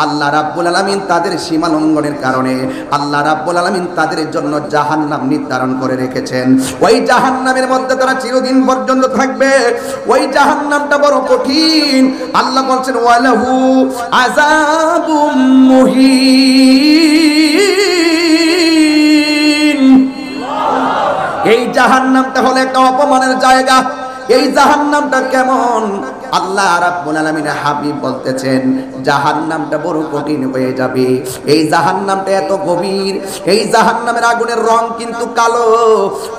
আল্লাহ রাব্বুল আলামিন তাদের সীমা লঙ্ঘনের কারণে আল্লাহ রাব্বুল আলামিন তাদের জন্য জাহান্নাম নির্ধারণ করে রেখেছেন। ওই জাহান্নামের মধ্যে তারা চিরদিন পর্যন্ত থাকবে। ওই জাহান্নামটা বড় কঠিন। আল্লাহ বলছেন ওয়ালাহু আযাবুম মুহিন। এই জাহান্নামটা হলো একটা অপমানের জায়গা। এই জাহান্নামটা কেমন? আল্লাহ রাব্বুল আলামিন হাবিব বলতেছেন জাহান্নামটা বড় কঠিন হয়ে যাবে। এই জাহান্নামটা এত গভীর, এই জাহান্নামের আগুনের রং কিন্তু কালো।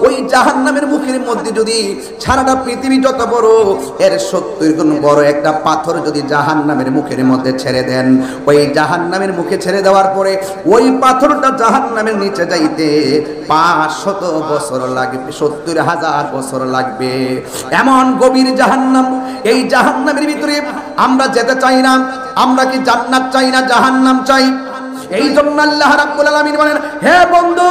ওই জাহান্নামের মুখের মধ্যে যদি সারাটা পৃথিবী যত বড় এর 70 গুণ বড় একটা পাথর যদি জাহান্নামের মুখের মধ্যে ছেড়ে দেন, ওই জাহান্নামের মুখে ছেড়ে দেওয়ার পরে ওই পাথরটা জাহান্নামের নিচে যাইতে 500 বছর লাগবে, 70,000 বছর লাগবে। এমন গভীর জাহান্নাম। এই জাহান্নামের ভিতরে আমরা যেতে চাই না। আমরা কি জান্নাত চাই না জাহান্নাম চাই? এই জন্য আল্লাহ রাব্বুল আলামিন বলেন, হে বন্ধু,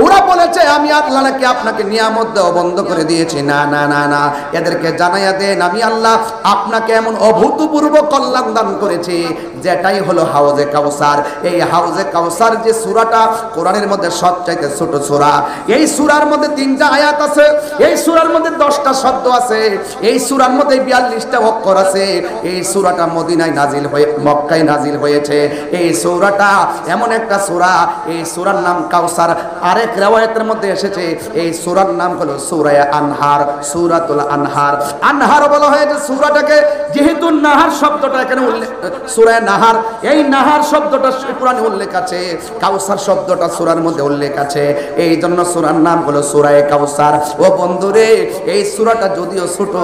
ওরা বলেছে আমি আল্লাহ নাকি আপনাকে নিয়ামত দেওয়া বন্ধ করে দিয়েছি। না না না না, এদেরকে জানাইয়া দেন আমি আল্লাহ আপনাকে এমন অভূতপূর্ব কল্যাণ দান করেছি যেটাই হলো হাউজে কাউসার। এই হাউজে কাউসার যে সূরাটা কোরআনের মধ্যে সবচাইতে ছোট সূরা। এই সূরার মধ্যে 3টা আয়াত আছে, এই সূরার মধ্যে 10টা শব্দ আছে, এই সূরার মধ্যে 42টা অক্ষর আছে। এই সূরাটা মদিনায় নাজিল হয়ে মক্কায় নাজিল হয়েছে। এই সূরাটা এমন একটা সূরা, এই সূরার নাম কাউসার। আরেক riwayতের মধ্যে এসেছে এই সূরার নাম হলো সূরা আনহার, সূরাতুল আনহার। আনহার বলা হয়েছে সূরাটাকে, যেহেতু নাহার শব্দটা এখানে উল্লেখ, সূরা নাহার, এই নাহার শব্দটা কোরআনে উল্লেখ আছে, কাউসার শব্দটা সূরার মধ্যে উল্লেখ আছে। এই জন্য সূরার নাম হলো সূরা কাউসার। ও বন্ধুরে, এই সূরাটা যদিও ছোট,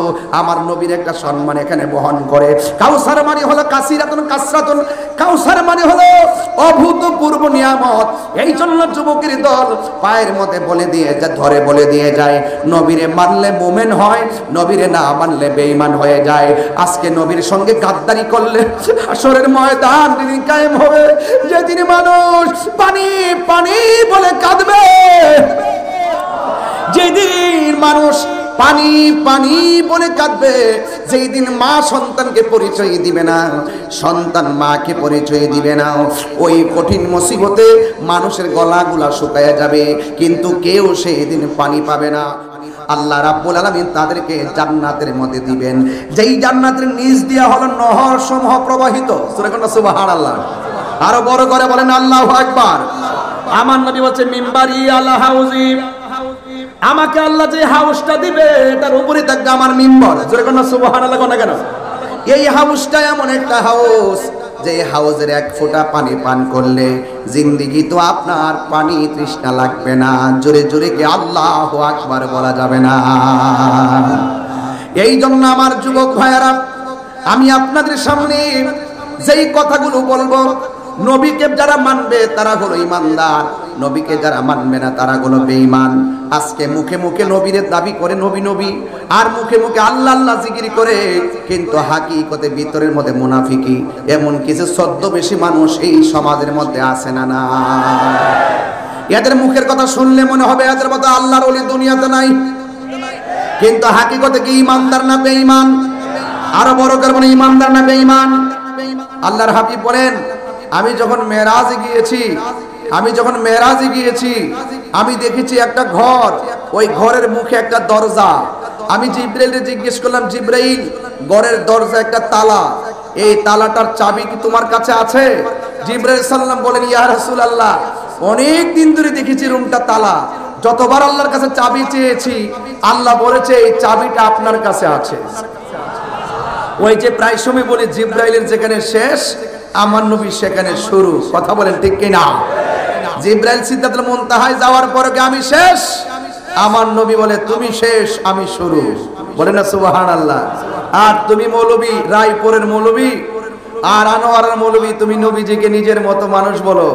আমার নবীর একটা সম্মান এখানে বহন করে। কাউসার মানে হলো কাসিরাতুন কাসরাতুন, কাউসার মানে হলো অভূতপূর্ব নিয়ামত। এই জন্য যুবকের দল পায়ের মধ্যে বলে দিয়ে যায়, ধরে বলে দিয়ে যায়, নবীরে মানলে মুমিন হয়, নবীরে না মানলে বেঈমান হয়ে যায়। আজকে নবীর সঙ্গে গাদ্দারি করলে হাসরের ময়দান যেদিন কায়েম হবে, যেদিন মানুষ পানি পানি বলে কাঁদবে, যেদিন মানুষ পানি পানি বলে কাঁদবে, যেই দিন মা সন্তানকে পরিচয় দিবে না, সন্তান মাকে পরিচয় দিবে না, ওই কঠিন মুসিবতে মানুষের গলাগুলা শুকায়া যাবে, কিন্তু কেউ সেই দিন পানি পাবে না। আল্লাহ রাব্বুল আলামিন তাদেরকে জান্নাতের মধ্যে দিবেন, যেই জান্নাতের নিচ দিয়া হলো নহর সমূহ প্রবাহিত। সূরা কোনটা? সুবহানাল্লাহ। আরো বড় করে বলেন আল্লাহু আকবার। আমার নবী বলছে মিম্বারি আলা হাউজি, আমাকে আল্লাহ যে হাউসটা দিবে এটার উপরে থাকবে আমার মিম্বর। জোরে কোন সুবহানাল্লাহ কোন কেন? এই হাউসটা এমন একটা হাউস যে হাউজের 1 ফোঁটা পানি পান করলে জিন্দেগি তো আপনার পানি তৃষ্ণা লাগবে না। জোরে জোরে কি আল্লাহু আকবার বলা যাবে না? এই জন্য আমার যুবক ভাইয়েরা, আমি আপনাদের সামনে যেই কথাগুলো বলবো, নবীকে যারা মানবে তারা হলো ঈমানদার, নবীকে যারা মানবে না তারা হলো বেঈমান। আজকে মুখে মুখে নবীর দাবি করে নবী নবী, আর মুখে মুখে আল্লাহ আল্লাহ জিকির করে, কিন্তু হাকিকতে ভিতরের মধ্যে মুনাফিকি। এমন কিছু ছদ্মবেশী মানুষ এই সমাজের মধ্যে আছে না? না, এদের মুখের কথা শুনলে মনে হবে এদের মতো আল্লাহর ওলি দুনিয়াতে নাই, কিন্তু হাকিকতে কি ঈমানদার না বেঈমান? আরো বড় করে বলেন, ঈমানদার না বেঈমান? আল্লাহর হাবিব বলেন, আমি যখন মেরাজে গিয়েছি আমি দেখেছি একটা ঘর, ওই ঘরের মুখে একটা দরজা। আমি জিবরাইলকে জিজ্ঞেস করলাম, জিবরাইল, ঘরের দরজা একটা তালা, এই তালাটার চাবি কি তোমার কাছে আছে? জিবরাইল সাল্লাম বলেন, ইয়া রাসূলুল্লাহ, অনেক দিন ধরে দেখেছি রুমটা তালা, যতবার আল্লাহর কাছে চাবি চেয়েছি আল্লাহ বলেছে এই চাবিটা আপনার কাছে আছে। ওই যে প্রায় সময় বলি জিবরাইলের যেখানে শেষ আমার নবী সেখানে শুরু। কথা বলেন ঠিক কিনা? জিবরাইল সিদরাতুল মুনতাহায় যাওয়ার পরে কি আমি শেষ? আমার নবী বলে তুমি শেষ আমি শুরু। বলে না সুবহানাল্লাহ। আর তুমি মৌলবী, রায়পুরের মৌলবী আর আনোয়ারের মৌলবী, তুমি নবীজিকে নিজের মতো মানুষ বলো,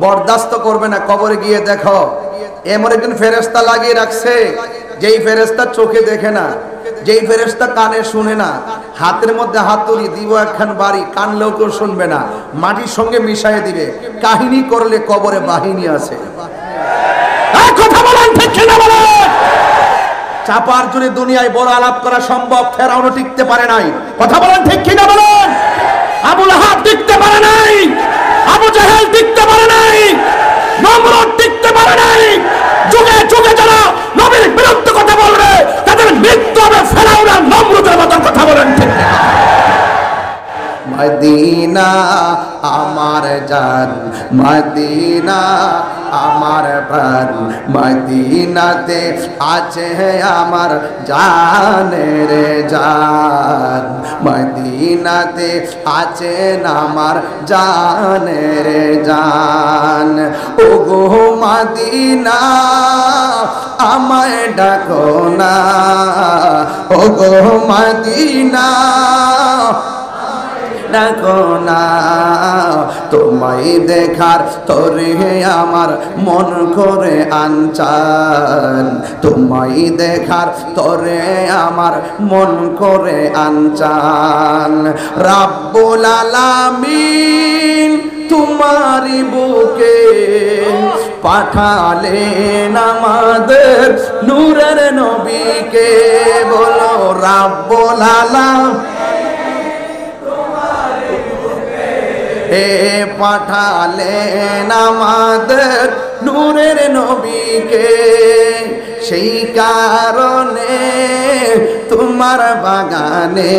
বরদাস্ত করবে না। কবরে গিয়ে দেখো এমন একজন ফেরেশতা লাগিয়ে রাখছে, যেই ফেরেশতা চোখে দেখে না, যেই ফেরেশতা কানে শুনে না, হাতের মধ্যে হাতুড়ি দিব একখান বাড়ি, কানলেও কেউ শুনবে না, মাটির সঙ্গে মিশাই দিবে। কাহিনী করলে কবরে বাহিনী আছে। কথা বলেন ঠিক কিনা বলেন? চাপার জন্য দুনিয়ায় বড় আলাপ করা সম্ভব, ফেরাউনও টিকতে পারে নাই। কথা বলেন ঠিক কিনা বলেন? আবু লাহাব টিকতে পারে নাই। মদিনা আমার জান, মদিনা আমার প্রাণ, মদিনাতে আছে আমার জানের জান, মদিনাতে আছে আমার জানের জান। ওগো মদিনা আমায় ডাকো না, ওগো মদিনা ডাকো না, তোমায় দেখার তরে আমার মন করে আনচান, তোমায় দেখার তরে আমার মন করে আনচান। রাব্বুল আলামিন তোমারি বুকে পাঠালেন আমাদের নূরের নবীকে, বলো রাব্বুল আলামিন পাঠালেন আমাদের নূরের নবীকে, সেই কারণে তোমার বাগানে,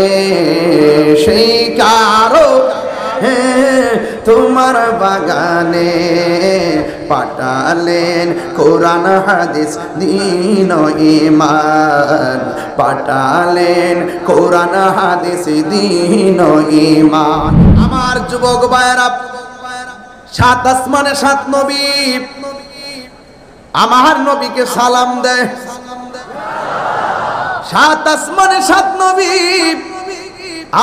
সেই কারণে তোমার বাগানে পাঠালেন কোরআন হাদিস দ্বীন ও ঈমান, পাঠালেন কোরআন হাদিস দ্বীন ও ঈমান। আমার যুবক ভাইরা, সাত আসমানে সাত নবী আমার নবীকে সালাম দেয়, সাত আসমানে সাত নবী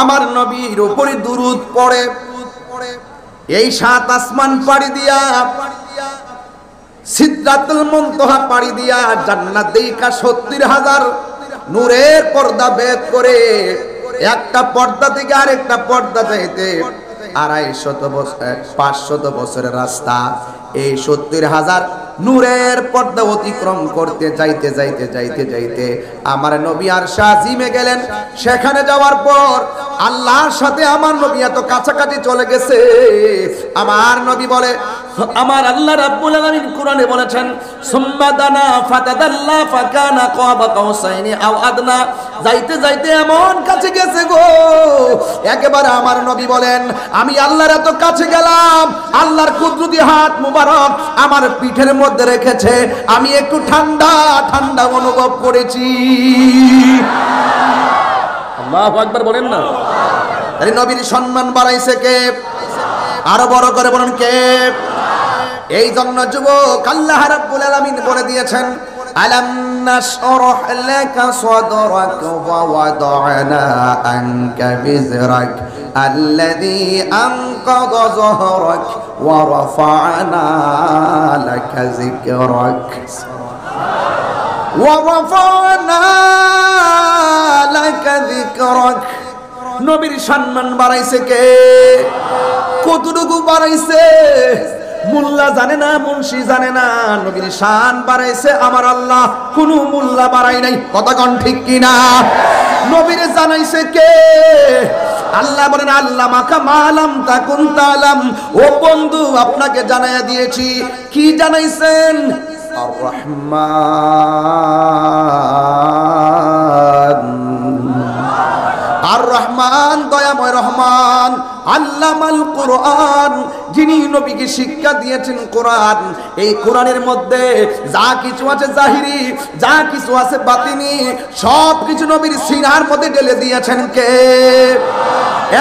আমার নবীর উপরে দুরূদ পড়ে। এই সাত আসমান পাড়ি দিয়া, সিদরাতুল মুনতাহা পাড়ি দিয়া জান্নাত দেখা 70,000 নূরের পর্দা ভেদ করে একটা পর্দা থেকে আরেকটা পর্দা যাইতে 500 বছরের রাস্তা। এই 70,000 নূরের পর্দা অতিক্রম করতে যাইতে যাইতে যাইতে যাইতে আমার নবী আরশে আজিমে গেলেন। সেখানে যাওয়ার পর আল্লাহর সাথে আমার নবী এত কাছাকাছি চলে গেছে। আমার নবী বলে, আমার আল্লাহ রাব্বুল আলামিন কোরআনে বলেছেন, সুম্মা দানা ফাতাদাল্লা ফাকানা কাবা কাউসাইনি আও আদনা। যাইতে যাইতে এমন কাছে গেছে গো, একেবারে আমার নবী বলেন, আমি আল্লাহর এত কাছে গেলাম, আল্লাহর কুদরতি হাত মুবারক আমার পিঠের মধ্যে রেখেছে, আমি একটু ঠান্ডা ঠান্ডা অনুভব করেছি। আল্লাহু আকবার বলেন না। তাই নবীর সম্মান বাড়াইছে কে? আরো বড় করে বলেন কে? এই জন্য যুবক আল্লাহ রাব্বুল আলামিন বলে দিয়েছেন, আলাম নাশরাহ লাকা সাদরাক ওয়া ওয়াদা'না আনকা বিজরাক আল্লাযী আনকাযা যহরাক ওয়া রাফা'না লাকা যিকরাক ওয়া রাফা'না লাকা যিকরাক। নবীর সম্মান বাড়াইছে কে? কতটুকু বাড়াইছে? মোল্লা জানে না, মুন্সি জানে না, নবীর শান বাড়াইছে আমার আল্লাহ, কোনো মোল্লা বাড়াই নাই। কথা কোন ঠিক কিনা? নবীর জানাইছে কে? আল্লাহ বলেন, আল্লাহ মাকা মালাম তাকুন তালাম। ও বন্ধু, আপনাকে জানাইয়া দিয়েছি। কি জানাইছেন? আর রহমান, আর রহমান দয়াময় রহমান, আল্লামাল কোরআন, যিনি নবীকে শিক্ষা দিয়েছেন কোরআন। এই কোরআনের মধ্যে যা কিছু আছে জাহিরি, যা কিছু আছে বাতিনি, সব কিছু নবীর সিনার মধ্যে ঢেলে দিয়েছেন কে?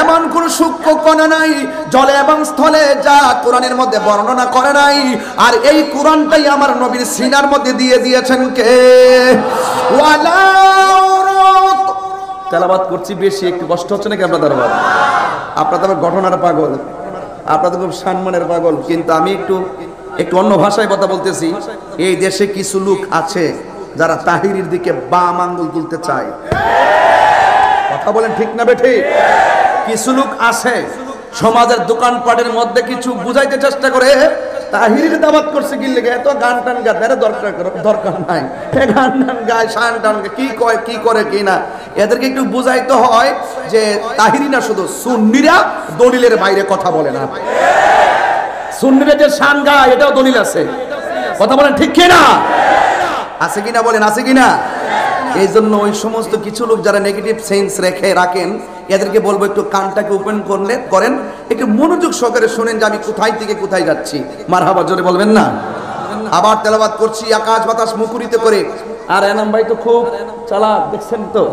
এমন কোন সূক্ষ্ম কণা নাই জলে এবং স্থলে যা কোরআনের মধ্যে বর্ণনা করে নাই। আর এই কোরআনটাই আমার নবীর সিনার মধ্যে দিয়ে দিয়েছেন কে? ওয়ালা তেলাওয়াত করছি বেশি, একটু কষ্ট হচ্ছে নাকি আপনাদের? আপনারা তো ঘটনার পাগল, আপনারা তো খুব সম্মানের পাগল, কিন্তু আমি একটু অন্য ভাষায় কথা বলতেছি। এই দেশে কিছু লোক আছে যারা তাহিরির দিকে বাম আঙ্গুল তুলতে চায়। কথা বলেন ঠিক না বেঠি? কিছু লোক আছে সমাজের দোকানপাটের মধ্যে কিছু বুঝাইতে চেষ্টা করে, তাহিরির দাওয়াত করছে কি লাগে, এত গান টান গাদের দরকার নাই, গান টান গায়, শান টান কি কয় কি করে কি না, এদেরকে একটু বুঝাইতে হয় যে তাহিরি না শুধু সুন্নিরা দলিলের বাইরে কথা বলে না। সুন্নিরা যে শান গায় এটাও দলিল আছে। কথা বলেন ঠিক কিনা? আছে কিনা বলেন, আছে কিনা? এই জন্য ওই সমস্ত কিছু লোক যারা নেগেটিভ সেন্স রাখেন, এদেরকে বলবো একটু কানটাকে ওপেন করেন, একটু মনোযোগ সহকারে শুনেন যে আমি কোথায় থেকে কোথায় যাচ্ছি। মারহাবা জোরে বলবেন না? আবার তেলাওয়াত করছি আকাশ বাতাস মুখরিত করে। আর এনাম ভাই তো খুব চালাক, দেখছেন তো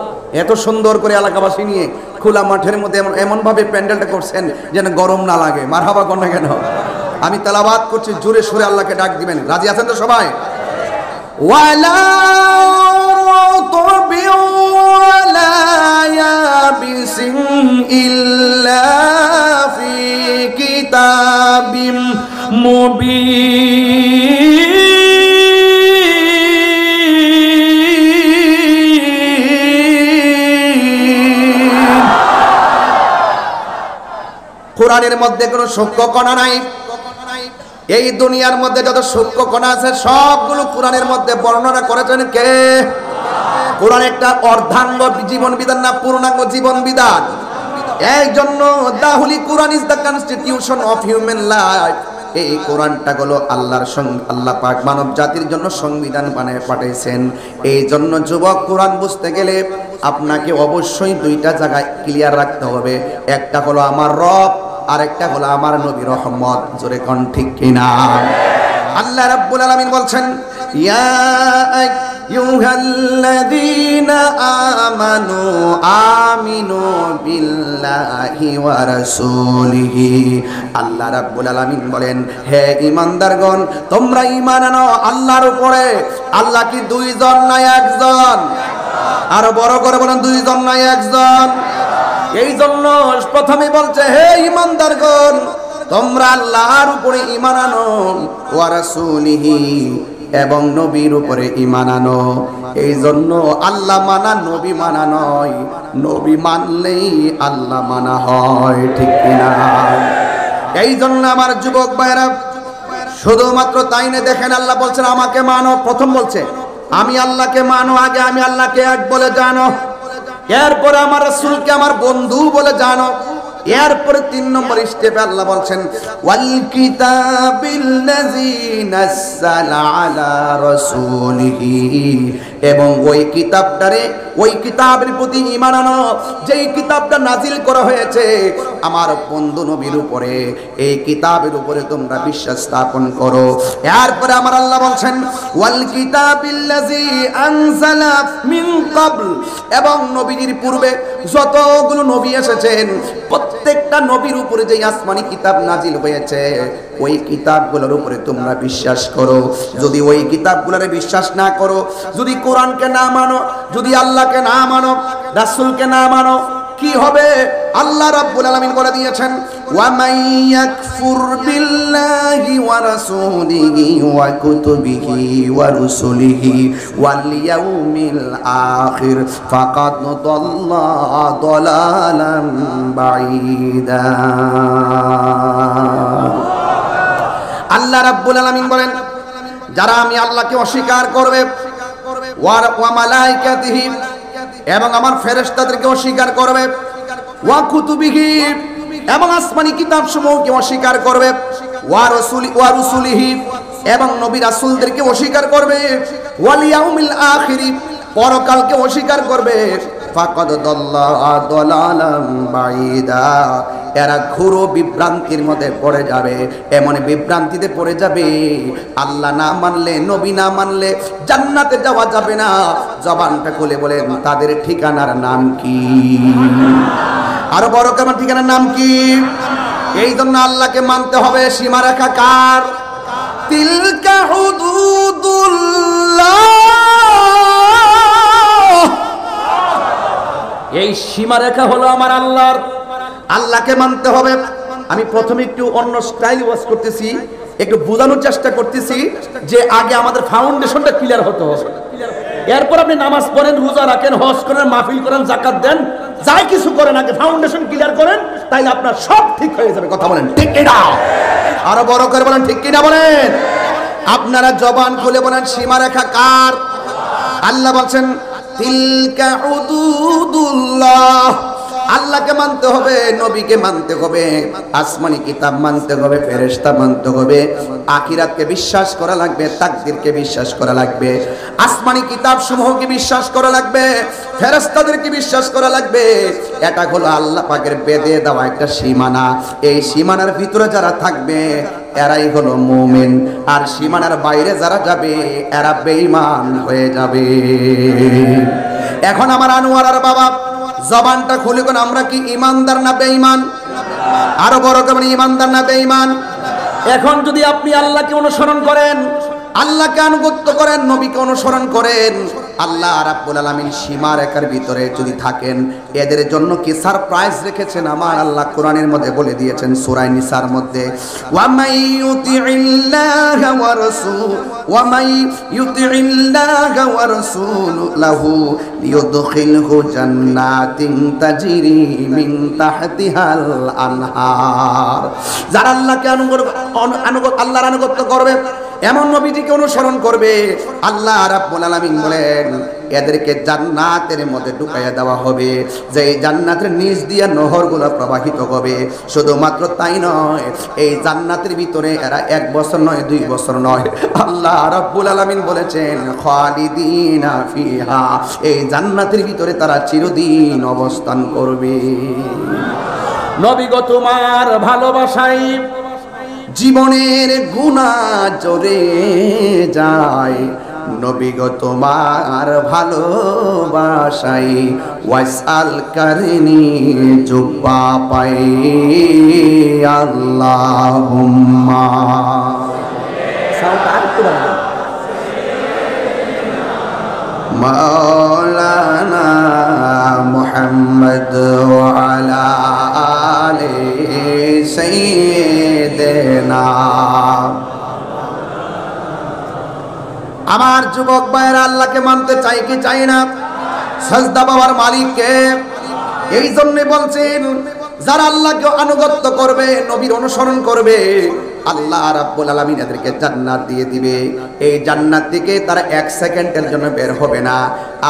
এত সুন্দর করে এলাকাবাসী নিয়ে খোলা মাঠের মধ্যে এমন ভাবে প্যান্ডেলটা করছেন যেন গরম না লাগে। মারহাবা কর না কেন? আমি তেলাওয়াত করছি, জোরে সোরে আল্লাহকে ডাক দিবেন। রাজি আছেন তো সবাই? ওয়ালা তুবি ওয়ালা ইয়াবিসিন ইল্লা ফি কিতাবিম মুবিন। কোরআনের মধ্যে কোনো সূক্ষ্ম কণা নাই। এই দুনিয়ার মধ্যে যত সূক্ষ্ম কণা আছে সবগুলো কোরআনের মধ্যে বর্ণনা করেছেন কে? কোরআন একটা অর্ধাঙ্গ জীবন বিধান না পূর্ণাঙ্গ জীবন বিধান। এই জন্য the holy Quran is the constitution of human life. এই কোরআনটা হলো আল্লাহ পাক মানব জাতির জন্য সংবিধান বানায় পাঠিয়েছেন। এই জন্য যুবক, কোরআন বুঝতে গেলে আপনাকে অবশ্যই দুইটা জায়গায় ক্লিয়ার রাখতে হবে। একটা হলো আমার রব, আরেকটা হলো আমার নবী রহমত। জোরে কোন ঠিক কিনা? আল্লাহ রাব্বুল আলামিন বলছেন, ইয়া আইয়ুহাল্লাযীনা আমানু আমিনু বিল্লাহি ওয়া রাসূলিহি। আল্লাহ রাব্বুল আলামিন বলেন, হে ঈমানদারগণ, তোমরা ঈমান আনো আল্লাহর উপরে। আল্লাহ কি দুইজন না একজন? আরো বড় করে বলেন, দুইজন না একজন? এই জন্য প্রথমে বলছে, হে ঈমানদারগণ, তোমরা আল্লাহর উপরে ঈমান আনো, ওয়া রাসূলিহি, এবং নবীর উপরে ঈমান আনো। এই জন্য আল্লাহ মানা নবী মানা নয়, নবী মানলেই আল্লাহ মানা হয়। ঠিক কিনা? এই জন্য আমার যুবক ভাইরা, শুধুমাত্র তাই না, দেখেন আল্লাহ বলছেন আমাকে মানো। প্রথম বলছে আমি আল্লাহকে মানো, আগে আমি আল্লাহকে এক বলে জানো, এরপরে আমার রাসূলকে আমার বন্ধু বলে জানো, এরপরে 3 নম্বর স্টেপে আল্লাহ বলছেন ওয়াল কিতাবিল্লাযী নাযালা আলা রাসূলিহি, এবং ওই কিতাবটারে, ওই কিতাবের প্রতি ঈমান আনো যেই কিতাবটা নাজিল করা হয়েছে আমার বন্ধু নবীর উপরে। এই কিতাবের উপরে তোমরা বিশ্বাস স্থাপন করো। এরপরে আমার আল্লাহ বলছেন ওয়াল কিতাবিল্লাযী আনজালা মিন ক্বাবল, এবং নবীর পূর্বে যতগুলো নবী এসেছেন প্রত্যেকটা নবীর উপরে যে আসমানি কিতাব নাজিল হয়েছে ওই কিতাবগুলোর উপরে তোমরা বিশ্বাস করো। যদি ওই কিতাবগুলোরে বিশ্বাস না করো, যদি কোরআনকে না মানো, যদি আল্লাহকে না মানো, রাসূলকে না মানো, কি হবে? আল্লাহ রাব্বুল আলামিন বলে দিয়েছেন ওয়া মাইয়াকফুর বিল্লাহি ওয়া রাসূলিহি ওয়া কুতুবিহি ওয়া রুসুলিহি ওয়াল ইয়াউমিল আখির ফাকাদ দাল্লা দালালান বাঈদা। আল্লাহ রাব্বুল আলামিন বলেন, যারা আমি আল্লাহকে অস্বীকার করবে, ওয়া মালাইকাতিহি, এবং আমার ফেরেশতাদেরকে অস্বীকার করবে, ওয়া কুতুবিহি, এবং আসমানি কিতাবসমূহকে অস্বীকার করবে, ওয়া রুসুলিহি, এবং নবী রাসূলদেরকে অস্বীকার করবে, ওয়াল ইয়াউমিল আখির, পরকালকে অস্বীকার করবে, ফাকাদ দাল্লা দালালান বাঈদা, এরা ঘোর বিভ্রান্তির মধ্যে পড়ে যাবে। এমন বিভ্রান্তিতে পড়ে যাবে, আল্লাহ না মানলে, নবী না মানলে জান্নাতে যাওয়া যাবে না। জবানটা খুলে বলেন তাদের ঠিকানার নাম কি? আরো বড় কেমন ঠিকানার নাম কি? এই জন্য আল্লাহকে মানতে হবে। সীমারেখা কার? তিলকা হুদুদুল্লাহ। এই সীমারেখা হলো আমার আল্লাহর। আল্লাহকে মানতে হবে। আমি প্রথমে একটু অন্য স্টাইল ওয়াজ করতেছি, একটু বোঝানোর চেষ্টা করতেছি যে আগে আমাদের ফাউন্ডেশনটা ক্লিয়ার হতে হবে। এরপর আপনি নামাজ পড়েন, রোজা রাখেন, হজ করেন, মাহফিল করেন, যাকাত দেন, যাই কিছু করেন, আগে ফাউন্ডেশন ক্লিয়ার করেন, তাইলে আপনার সব ঠিক হয়ে যাবে। কথা বলেন ঠিক কিনা? আরো বড় করে বলেন ঠিক কিনা বলেন। আপনারা জবান খুলে বলেন সীমারেখা কার? আল্লাহ বলছেন তিলকা হুদুদুল্লাহ, আল্লাহকে মানতে হবে, নবীকে মানতে হবে, আসমানি কিতাব মানতে হবে, ফেরেশতা মানতে হবে, আখিরাতকে বিশ্বাস করা লাগবে, তাকদীরকে বিশ্বাস করা লাগবে, আসমানি কিতাব সমূহকে বিশ্বাস করা লাগবে, ফেরেশতাদেরকে বিশ্বাস করা লাগবে। এটা হলো আল্লাহ পাকের বেঁধে দেওয়া একটা সীমানা। এই সীমানার ভিতরে যারা থাকবে এরাই হলো মুমিন, আর সীমানার বাইরে যারা যাবে এরা বেঈমান হয়ে যাবে। এখন আমার আনোয়ারার বাবা জবানটা খুলে কোন আমরা কি ইমানদার না বেঈমান? আরো বড় করে ইমানদার না বেঈমান? এখন যদি আপনি আল্লাহকে অনুসরণ করেন, আল্লাহকে আনুগত্য করেন, নবীকে অনুসরণ করেন, আল্লাহ রাব্বুল আলামিন সীমা রেখার ভিতরে যদি থাকেন, এদের জন্য কি সারপ্রাইজ রেখেছেন আমার আল্লাহ কোরআনের মধ্যে বলে দিয়েছেন সূরা নিসার মধ্যে, ওয়া মাই ইউতিইল্লাহা ওয়া রাসূল ওয়া মাই ইউতিইল্লাহা ওয়া রাসূলুহু লিইউদখিলহু জান্নাতিন তাজরি মিন তাহতিহাল আনহার। যারা আল্লাহকে আল্লাহর আনুগত্য করবে, এমন নবীজিকে অনুসরণ করবে, আল্লাহ রাব্বুল আলামিন বলেন এদেরকে জান্নাতের মধ্যে ঢুকাইয়া দেওয়া হবে, যে এই জান্নাতের নিচ দিয়ে নহরগুলো প্রবাহিত হবে। শুধুমাত্র তাই নয়, এই জান্নাতের ভিতরে এরা 1 বছর নয়, 2 বছর নয়, আল্লাহ রাব্বুল আলামিন বলেছেন খালিদিনা ফিহা, এই জান্নাতের ভিতরে তারা চিরদিন অবস্থান করবে। নবী গো তোমার ভালোবাসায় জীবনের গুনাহ জরে যায়, নবী গো তোমার ভালোবাসাই ওয়াসাল করনি জুব্বা পাই আল্লাহুম্মা মাওলানা মুহাম্মদ ওয়া আলা আলি সাইয়্যিদিনা। আমার যুবক ভাইরা আল্লাহকে মানতে চাই কি চাই না? সাজদা পাওয়ার মালিককে। এই জন্য বলছেন যারা আল্লাহকে আনুগত্য করবে, নবীর অনুসরণ করবে, আল্লাহ রাব্বুল আলামিন এদেরকে জান্নাত দিয়ে দিবে। এই জান্নাত থেকে তারা 1 সেকেন্ডের জন্য বের হবে না।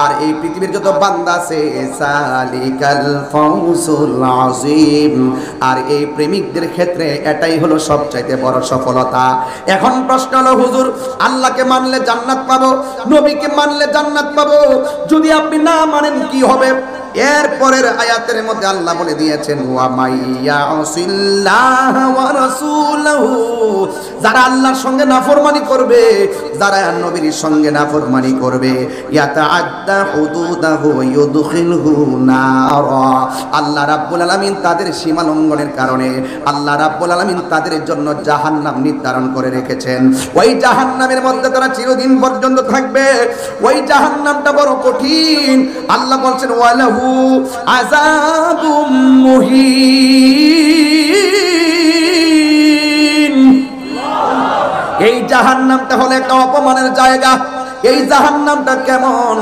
আর এই পৃথিবীর যত বান্দা আছে সালিকাল ফাউজুল আযীম, আর এই প্রেমিকদের ক্ষেত্রে এটাই হলো সবচাইতে বড় সফলতা। এখন প্রশ্ন হলো হুজুর, আল্লাহকে মানলে জান্নাত পাবো, নবীকে মানলে জান্নাত পাবো, যদি আপনি না মানেন কি হবে? এর পরের আয়াতের মধ্যে আল্লাহ বলে দিয়েছেন ওয়া মাইয়া আসিল্লাহ ওয়া রাসূলহু, যারা আল্লাহর সঙ্গে নাফরমানি করবে, যারা নবীর সঙ্গে নাফরমানি করবে, ইয়াতাআদ্দা হুদুদাহু ইউদখিলহু নারা, আল্লাহ রাব্বুল আলামিন তাদের সীমা লঙ্ঘনের কারণে আল্লাহ রাব্বুল আলামিন তাদের জন্য জাহান্নাম নির্ধারণ করে রেখেছেন। ওই জাহান্নামের মধ্যে তারা চিরদিন পর্যন্ত থাকবে। ওই জাহান্নামটা বড় কঠিন। আল্লাহ বলছেন ওয়ালাহু আযাবুম মুহিন। এই জাহান্নামটা হলো একটা অপমানের জায়গা। এই জাহান্নামটা কেমন?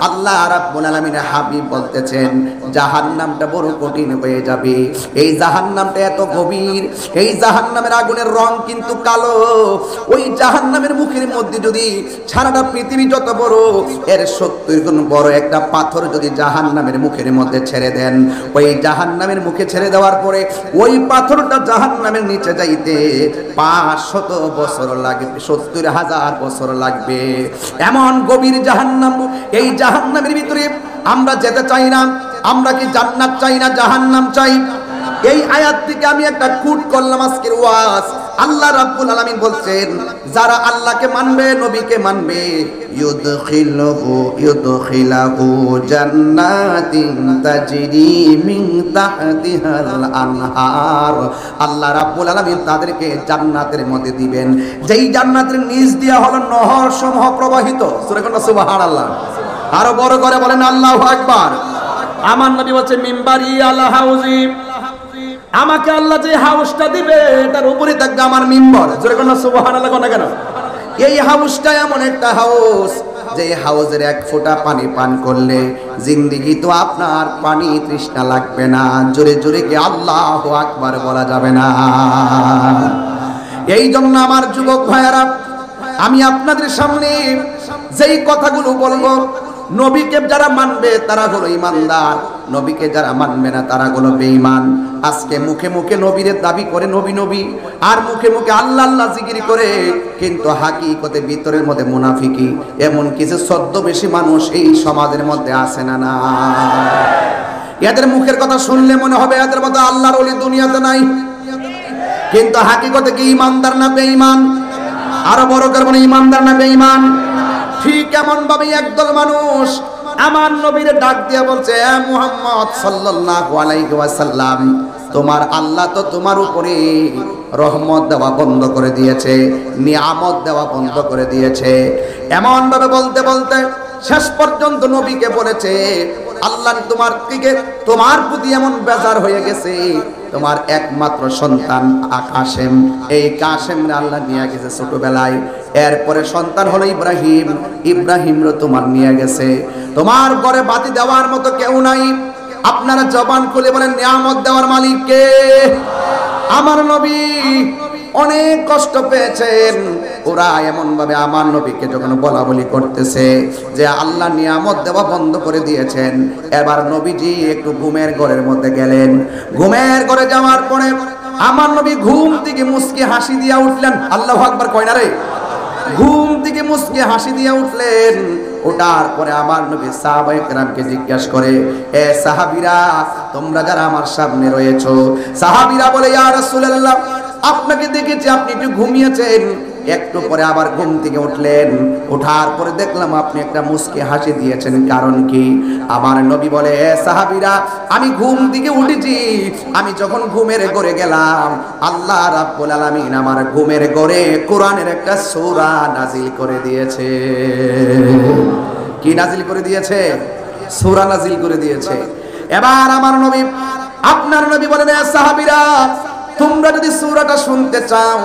আল্লাহ রাব্বুল আলামিন হাবিব বলতেছেন জাহান্নামটা বড় কঠিন হয়ে যাবে। এই জাহান্নামটা এত গভীর, এই জাহান্নামের আগুনের রং কিন্তু কালো। ওই জাহান্নামের মুখের মধ্যে যদি সারাটা পৃথিবী যত বড়, এর 70 গুণ বড় একটা পাথর যদি জাহান্নামের মুখের মধ্যে ছেড়ে দেন, ওই জাহান্নামের মুখে ছেড়ে দেওয়ার পরে ওই পাথরটা জাহান্নামের নিচে যাইতে 500 বছর লাগবে, 70,000 বছর লাগবে। এমন গভীর জাহান্নাম। এই জাহান্নামের ভিতরে আমরা যেতে চাই না। আমরা কি জান্নাত চাই না জাহান্নাম চাই? এই আয়াত থেকে আমি একটা কোট করলাম আজকের ওয়াজ। আল্লাহ রাব্বুল আলামিন বলছেন যারা আল্লাহকে মানবে, নবীকে মানবে, ইউদখিলাহু জান্নাতিন তাজরি মিন তাহতিহাল আনহার, আল্লাহ রাব্বুল আলামিন তাদেরকে জান্নাতের মধ্যে দিবেন, যেই জান্নাতের নিচ দিয়া হলো নহর সমূহ প্রবাহিত। সূরা কোন সুবহানাল্লাহ। আরো বড় করে বলেন আল্লাহু আকবার। আমার নবী বলছে মিম্বারি আলা হাউজি, আমাকে আল্লাহ যে হাউসটা দিবে এটার উপরে থাকবে আমার মিম্বর। জোরে কোন সুবহানাল্লাহ কোন কেন? এই হাউসটা এমন একটা হাউস যে হাউজের 1 ফোঁটা পানি পান করলে জিন্দেগি তো আপনার পানি তৃষ্ণা লাগবে না। জোরে জোরে কি আল্লাহু আকবার বলা যাবে না? এই জন্য আমার যুবক ভাইয়েরা, আমি আপনাদের সামনে যেই কথাগুলো বলবো, নবীকে যারা মানবে তারা হলো ইমানদার, নবীকে যারা মানবে না তারা হলো বেঈমান। আজকে মুখে মুখে নবীর দাবি করে নবী নবী, আর মুখে মুখে আল্লাহ আল্লাহ জিকির করে, কিন্তু হাকিকতে ভিতরের মধ্যে মুনাফিকি। এমন কিছু ছদ্মবেশী মানুষ এই সমাজের মধ্যে আছে না? না, এদের মুখের কথা শুনলে মনে হবে এদের মতো আল্লাহর ওলি দুনিয়াতে নাই, কিন্তু হাকিকতে কি ইমানদার না বেঈমান? আরো বড় করে বলে ইমানদার না বেঈমান? ঠিক এমন ভাবে একদল মানুষ আমার নবীর ডাক দিয়ে বলছে, এ মুহাম্মদ সাল্লাল্লাহু আলাইহি ওয়াসাল্লাম, তোমার আল্লাহ তো তোমার উপরে রহমত দেওয়া বন্ধ করে দিয়েছে, নিয়ামত দেওয়া বন্ধ করে দিয়েছে। এমন ভাবে বলতে বলতে শেষ পর্যন্ত নবীকে বলেছে, আল্লাহ তোমার প্রতি এমন বেজার হয়ে গেছে, তোমার একমাত্র সন্তান কাসেম, এই কাসেমরে আল্লাহ নিয়ে গেছে ছোটবেলায়। এরপরে সন্তান হলো ইব্রাহিম, ইব্রাহিমরে তোমার নিয়ে গেছে। তোমার ঘরে বাতি দেওয়ার মতো কেউ নাই। আপনারা জবান খুলে বলেন নিয়ামত দেওয়ার মালিক কে? আমার নবী অনেক কষ্ট পেয়েছেন। ওরা এমন ভাবে আমার নবীকে যখন বলা বলি করতেছে যে আল্লাহ নিয়ামত দেওয়া বন্ধ করে দিয়েছেন, এবার নবীজি একটু ঘুমের ঘরের মধ্যে গেলেন। ঘুমের ঘরে যাওয়ার পরে আমার নবী ঘুম থেকে মুস্কি হাসি দিয়া উঠলেন। আল্লাহু আকবার কয় না রে? ঘুম থেকে মুস্কি হাসি দিয়া উঠলেন। ওটার পরে আমার নবী সাহাবায়ে কেরামকে জিজ্ঞাসা করে, এ সাহাবীরা, তোমরা যারা আমার সামনে রয়েছো, সাহাবীরা বলে, ইয়া রাসূলুল্লাহ, আপনাকে দেখেছি আপনি একটু ঘুমিয়েছেন, একটু পরে আবার ঘুম থেকে উঠলেন। ওঠার পরে দেখলাম আপনি একটা মুস্কি হাসি দিয়েছেন, কারণ কি? আমার নবী বলে, এ সাহাবীরা, আমি ঘুম থেকে উঠেছি, আমি যখন ঘুমের ঘরে গেলাম, আল্লাহ রাব্বুল আলামিন আমার ঘুমের ঘরে কোরআনের একটা সূরা নাজিল করে দিয়েছে। কি নাজিল করে দিয়েছে? সূরা নাজিল করে দিয়েছে। এবার আমার নবী, আপনার নবী বলেন, এ সাহাবীরা, তোমরা যদি সূরাটা শুনতে চাও,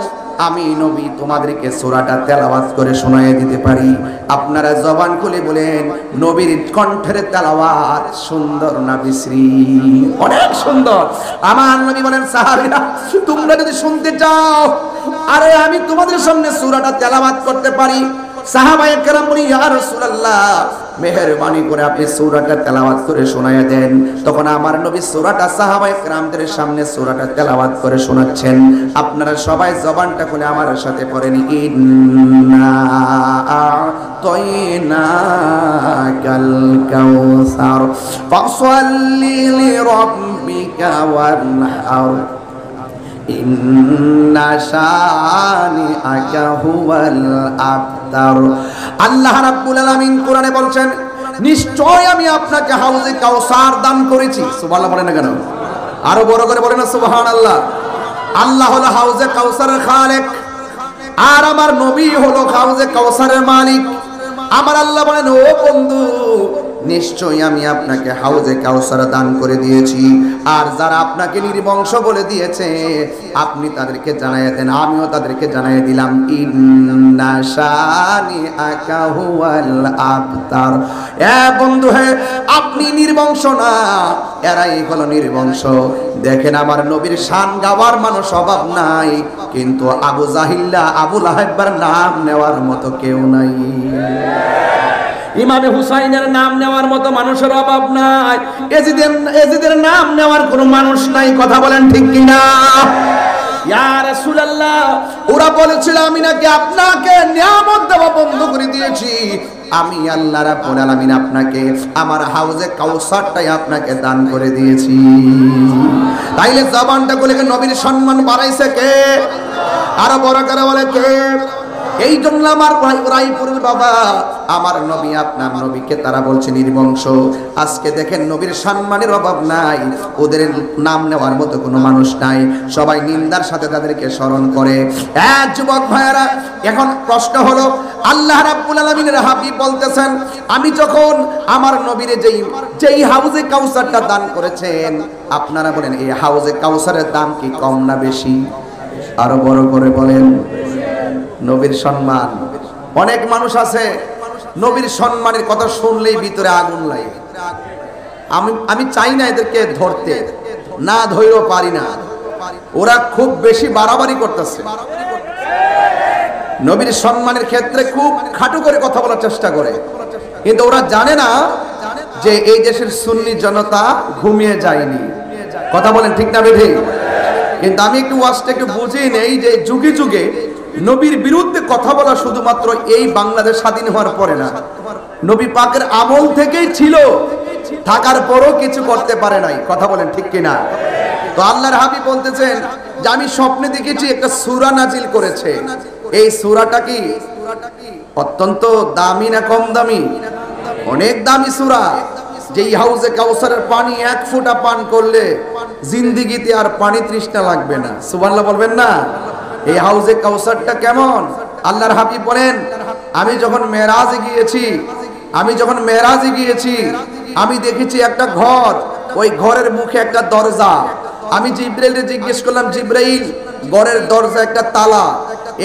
আমি নবী তোমাদেরকে সূরাটা তেলাওয়াত করে শোনায়ে দিতে পারি। আপনারা জবান খুলে বলেন, নবীর কণ্ঠের তেলাওয়াত সুন্দর না বিশ্রী? অনেক সুন্দর। আমার নবী বলেন, সাহাবীরা, তোমরা যদি শুনতে চাও, আরে আমি তোমাদের সামনে সূরাটা তেলাওয়াত করতে পারি। সাহাবায়ে কেরাম বলেন, ইয়া রাসূলুল্লাহ, মেহেরবানি করে আপনি সূরাটা তেলাওয়াত করে শোনায়ে দেন। তখন আমার নবী সূরাটা সাহাবায়ে কেরামদের সামনে সূরাটা তেলাওয়াত করে শোনাচ্ছেন। আপনারা সবাই জবানটা খুলে আমার সাথে পড়েন, ইন্না আ'তাইনাকাল কাউসার ফাসাল্লি লিরাব্বিকা ওয়ানহার ইন্না শানিআকা হুয়াল আবতার। আল্লাহ রাব্বুল আলামিন কোরআনে বলছেন, নিশ্চয় আমি আপনাকে হাউজে কাউসার দান করেছি। সুবহানাল্লাহ বলেন না কেন? আরো বড় করে বলেন না সুবহানাল্লাহ। আল্লাহ হলো হাউজে কাউসারের খালেক, আর আমার নবী হলো হাউজে কাউসারের মালিক। আমার আল্লাহ বলেন, ও বন্ধু, নিশ্চয়ই আমি আপনাকে হাউজে কাউসার দান করে দিয়েছি, আর যারা আপনাকে নির্বংশ বলে দিয়েছে আপনি তাদেরকে জানাইয়া দেন, আমিও তাদেরকে জানাইয়া দিলাম, ইন্না শানিআকা হুয়াল আবতার। এ বন্ধু, হে, আপনি নির্বংশ না, এরাই হলো নির্বংশ। দেখেন, আমার নবীর শান গাওয়ার মানুষ অভাব নাই, কিন্তু আবু জাহিল্লা, আবু লাহাবের নাম নেওয়ার মতো কেউ নাই। ইমামে হুসাইনের নাম নেওয়ার মতো মানুষের অভাব নাই, এজিদের নাম নেওয়ার কোনো মানুষ নাই। কথা বলেন ঠিক কিনা? ইয়া রাসূলুল্লাহ, ওরা বলেছিল আমি নাকি আপনাকে নিয়ামত দেওয়া বন্ধ করে দিয়েছি। আমি আল্লাহ রাব্বুল আলামিন আপনাকে আমার হাউজে কাউসারটাই আপনাকে দান করে দিয়েছি। তাইলে জবানটা খুলে নবীর সম্মান বাড়াইছে কে? আরো বড় করে বলে কে? এই জন্য আমার রায়পুরের বাবা, আমার নবী, আপনার নবীকে তারা বলছে নির্বংশ। আজকে দেখেন নবীর সম্মানের অভাব নাই, ওদের নাম নেওয়ার মতো কোনো মানুষ নাই, সবাই নিন্দার সাথে তাদেরকে স্মরণ করে। যুবক ভাইয়েরা, এখন প্রশ্ন হলো, আল্লাহ রাব্বুল আলামিনের হাবিব বলতেছেন, আমি যখন আমার নবীর যেই হাউজে কাউসারটা দান করেছেন, আপনারা বলেন এই হাউজে কাউসারের দাম কি কম না বেশি? আরো বড় করে বলেন। নবীর সম্মান, অনেক মানুষ আছে নবীর সম্মানের কথা শুনলেই ভিতরে আগুন লাগে। আমি চাই না এদেরকে ধরতে, না ধরেও পারি না, ওরা খুব বেশি বাড়াবাড়ি করতেছে। নবীর সম্মানের ক্ষেত্রে খুব খাটো করে কথা বলার চেষ্টা করে, কিন্তু ওরা জানে না যে এই দেশের সুন্নি জনতা ঘুমিয়ে যায়নি। কথা বলেন ঠিক না বেঠিক? কিন্তু আমি একটু ওয়াজটা একটু বুঝি নেই যে যুগে যুগে নবীর বিরুদ্ধে কথা বলা শুধুমাত্র এই বাংলাদেশ স্বাধীন হওয়ার পরে না, নবী পাকের আমল থেকেই ছিল, থাকার পরও কিছু করতে পারে নাই। কথা বলেন ঠিক কিনা? তো আল্লাহর হাবিব বলতেছেন যে আমি স্বপ্নে দেখেছি একটা সূরা নাজিল করেছে। এই সূরাটা কি অত্যন্ত দামি না কম দামি? অনেক দামি সূরা। যেই হাউজে কাউসারের পানি এক ফোঁটা পান করলে জিন্দেগিতে আর পানি তৃষ্ণা লাগবে না। সুবহানাল্লাহ বলবেন না? এই হাউজে কাউসারটা কেমন? আল্লাহর হাবিব বলেন আমি যখন মেরাজে গিয়েছি আমি দেখেছি একটা ঘর, ওই ঘরের মুখে একটা দরজা। আমি জিবরাইলকে জিজ্ঞেস করলাম, জিবরাইল ঘরের দরজা একটা তালা,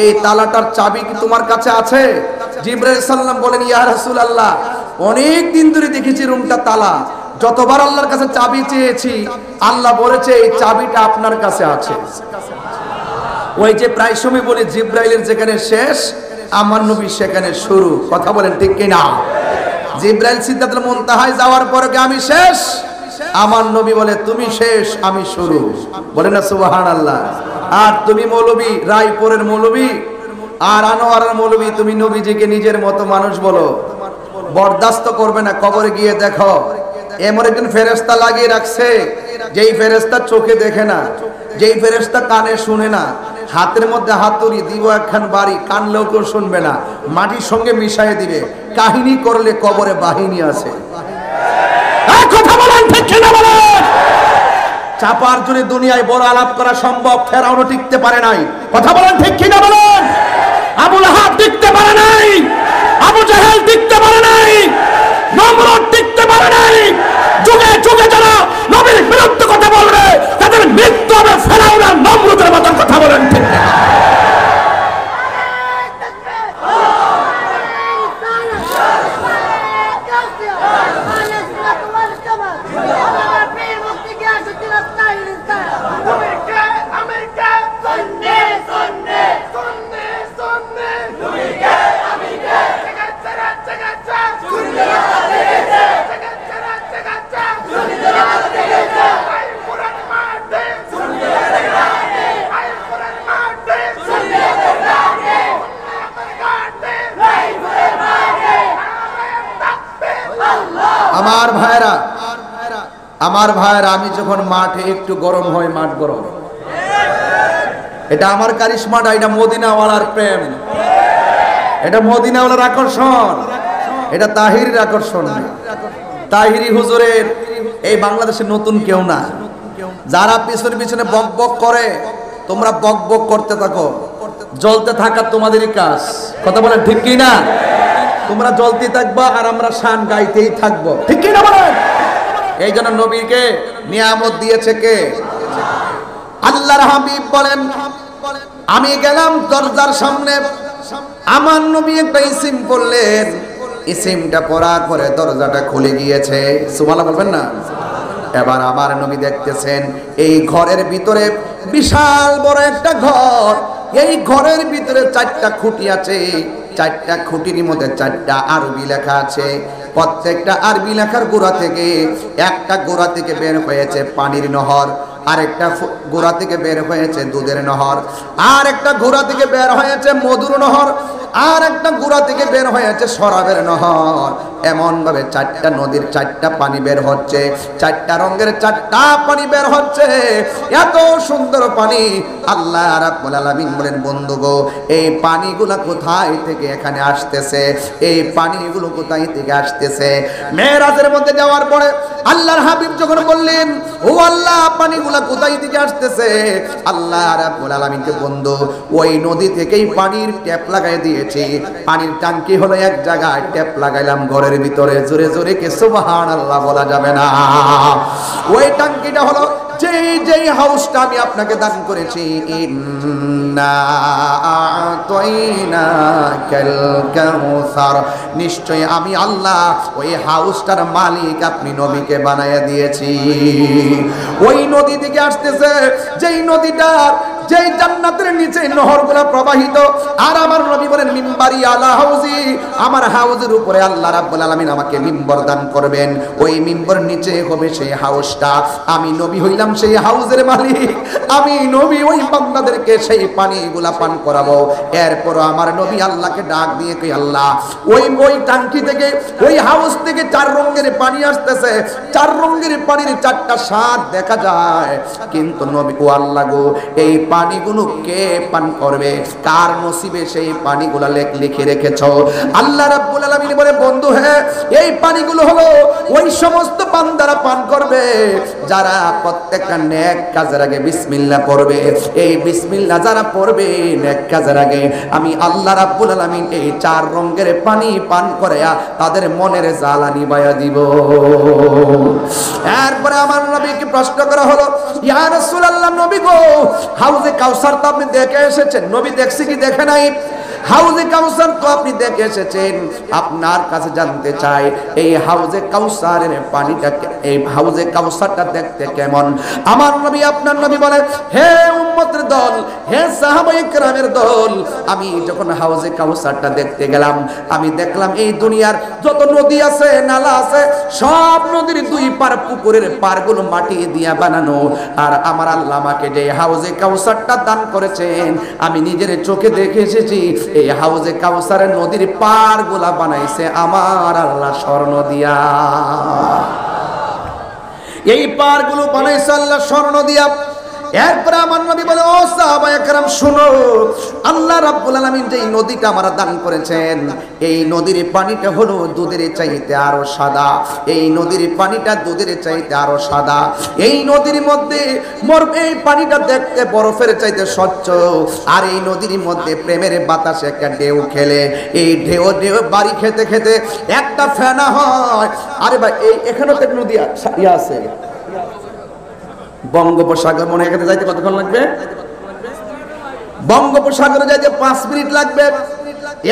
এই তালাটার চাবি কি তোমার কাছে আছে? জিবরাইল সাল্লাম বলেন, ইয়া রাসূলুল্লাহ অনেক দিন ধরে দেখেছি রুমটা তালা, যতবার আল্লাহর কাছে চাবি চেয়েছি আল্লাহ বলেছে এই চাবিটা আপনার কাছে আছে। ওই যে প্রায় সময় বলি জিবরাইলের যেখানে শেষ আমার নবী সেখানে শুরু। কথা বলেন ঠিক কিনা? জিবরাইল সিদরাতুল মুনতাহায় যাওয়ার পরে আমি শেষ, আমার নবী বলে তুমি শেষ আমি শুরু। বলেন না সুবহানাল্লাহ? আর তুমি মৌলবী, রায়পুরের মৌলবী আর আনোয়ারের মৌলবী, তুমি নবীজিকে নিজের মতো মানুষ বলো, বরদাস্ত করবে না। কবরে গিয়ে দেখো এমন একজন ফেরেশতা লাগিয়ে রাখছে, যেই ফেরেশতা চোখে দেখে না, যেই ফেরেশতা কানে শুনে না, হাতের মধ্যে হাতুড়ি দিব একখান বাড়ি, কানলেও কেউ শুনবে না, মাটির সঙ্গে মিশাইয়ে দিবে। কাহিনী করলে কবরে বাহিনী আছে। কথা বলেন ঠিক কিনা বলেন? চাপার জন্য দুনিয়ায় বড় আলাপ করা সম্ভব, ফেরাউনও টিকতে পারে নাই। কথা বলেন ঠিক কিনা বলেন? আবু লাহাব টিকতে পারে নাই, আবু জাহেল টিকতে পারে নাই, নমরুদ টিকতে পারে নাই। যুগে যুগে যারা নবীর বিরুদ্ধে কথা বলবে তাদের মৃত্যু হবে ফেরাউন আর নমরুদের মতন। কথা বলেন ঠিক কিনা? আমার ভাইরা আমি যখন মাঠে একটু গরম হয়, মাঠ গরম, এটা আমার কারিশমা না, এটা মদিনাওয়ালার প্রেম, এটা মদিনাওয়ালার আকর্ষণ, এটা তাহিরির আকর্ষণ। তাহিরি হুজুরের এই বাংলাদেশে নতুন কেউ না। যারা পিছনে পিছনে বক বক করে তোমরা বক বক করতে থাকো, জ্বলতে থাকা তোমাদেরই কাজ। কথা বলেন ঠিক কি না? তোমরা জ্বলতে থাকবা আর আমরা শান গাইতেই থাকবো। ঠিক কি না বলেন? এই জন্য নবীকে নিয়ামত দিয়েছে কে? আল্লাহর হাবিব বলেন আমি গেলাম দরজার সামনে, আমার নবী একটা ইসিম পড়লেন, ইসিমটা পড়ার পরে দরজাটা খুলে গিয়েছে। সুবহানাল্লাহ বলবেন না? এবার আমার নবী দেখতেছেন এই ঘরের ভিতরে বিশাল বড় একটা ঘর, এই ঘরের ভিতরে 4টা খুঁটি আছে, 4টা খুঁটির মধ্যে 4টা আরবি লেখা আছে। প্রত্যেকটা আরবি লেখার গোড়া থেকে একটা গোড়া থেকে বের হয়েছে পানির নহর, আরেকটা গোড়া থেকে বের হয়েছে দুধের নহর, আর একটা গোড়া থেকে বের হয়েছে মধুর নহর, আর একটা গোড়া থেকে বের হয়েছে শরাবের নহর। এমন ভাবে 4টা নদীর 4টা পানি বের হচ্ছে, 4টা রঙের 4টা পানি বের হচ্ছে। এত সুন্দর পানি। আল্লাহ রাব্বুল আলামিন বলেন বন্ধু গো এই পানিগুলো কোথায় থেকে এখানে আসতেছে? এই পানিগুলো কোথায় থেকে আসতেছে? মেরাজের মধ্যে যাওয়ার পরে আল্লাহর হাবিব যখন বললেন ও আল্লাহ পানিগুলো কোথায় থেকে আসতেছে, আল্লাহ রাব্বুল আলামিনকে বন্ধু ওই নদী থেকেই পানির ট্যাপ লাগাই দিয়েছি। পানির ট্যাঙ্কি হলো এক জায়গায়, ট্যাপ লাগাইলাম ঘরের ভিতরে। জোরে জোরে কে সুবহানাল্লাহ বলা যাবে না? ওই ট্যাঙ্কিটা হলো যেই হাউসটা আমি আপনাকে দান করেছি, ইন্না আ'তাইনাকাল কাউসার, নিশ্চয় আমি আল্লাহ ওই হাউসটার মালিক আপনি নবীকে বানায়া দিয়েছি। ওই নদী থেকে আসতেছে, যেই নদীটার যেই জান্নাতের নিচে নহরগুলো প্রবাহিত। আর আমার নবী বলেন মিম্বারি আলা হাউজি, আমার হাউজের উপরে আল্লাহ রাব্বুল আলামিন আমাকে মিম্বর দান করবেন। ওই মিম্বর নিচে হবে সেই হাউসটা। আমি নবী হইলাম সেই হাউজের মালিক। আমি নবী ওই বান্দাদেরকে সেই পানিগুলা পান করাবো। এরপর আমার নবী আল্লাহকে ডাক দিয়ে কই, আল্লাহ ওই টাঙ্কি থেকে, ওই হাউস থেকে 4 রঙের পানি আসতেছে। 4 রঙের পানির 4টা স্বাদ দেখা যায়, কিন্তু নবী ও আল্লাহ গো, এই পানিগুলো কে পান করবে? কার নসিবে সেই পানিগুলা লিখে রেখেছো? আল্লাহ রাব্বুল আলামিন বলে, বন্ধু হ্যাঁ, এই পানিগুলো হলো ওই সমস্ত বান্দারা পান করবে যারা প্রত্যেকটা নেক কাজের আগে বিসমিল্লাহ পড়বে। এই বিসমিল্লাহ যারা পড়বে নেক কাজের আগে, আমি আল্লাহ রাব্বুল আলামিন এই 4 রঙের পানি পান করায়া তাদের মনের জ্বালা নিভাইয়া দিব। এরপরে আমার নবীকে প্রশ্ন করা হলো, ইয়া রাসূলুল্লাহ, নবী গো, হাউজে কাউসার তো আপনি দেখে এসেছেন, নবী দেখছি কি দেখে নাই? হাউজে কাউসার তো আপনি দেখে এসেছেন, আপনার কাছে জানতে চাই এই হাউজে কাউসারের পানিটা, এই হাউজে কাউসারটা দেখতে কেমন? আমার নবী, আপনার নবী বলেন, হে উম্মতের দল, হে সাহাবায়ে কেরামের দল, আমি যখন হাউজে কাউসারটা দেখতে গেলাম, আমি দেখলাম এই দুনিয়ার যত নদী আছে, নালা আছে, সব নদীর 2 পার পুকুরের পারগুলো মাটি দিয়ে বানানো। আর আমার আল্লাহ আমাকে যে হাউজে কাউসারটা দান করেছেন, আমি নিজের চোখে দেখে এসেছি। এই হাউজে কাউসারের নদীর পারগুলা বানাইছে আমার আল্লাহ স্বর্ণ দিয়া। এই পারগুলো বানাইছে আল্লাহ স্বর্ণ দিয়া। এরপরে আমার নবী বলে, ও সাহাবায়ে কেরাম শুনো, আল্লাহ রাব্বুল আলামিন যে নদীটা আমরা দান করেছেন, এই নদীর পানিটা হলো দুধের চাইতে আরো সাদা। এই নদীর পানিটা দুধের চাইতে আরো সাদা। এই নদীর মধ্যে এই পানিটা দেখতে বরফের চাইতে স্বচ্ছ। আর এই নদীর মধ্যে প্রেমের বাতাসে একটা ঢেউ খেলে, এই ঢেউ বাড়ি খেতে খেতে একটা ফেনা হয়। আরে ভাই, এখানে তো নদী আছে, বঙ্গোপসাগর, মনে এখানে যাইতে কতক্ষণ লাগবে? বঙ্গোপসাগরে যাইতে 5 মিনিট লাগবে।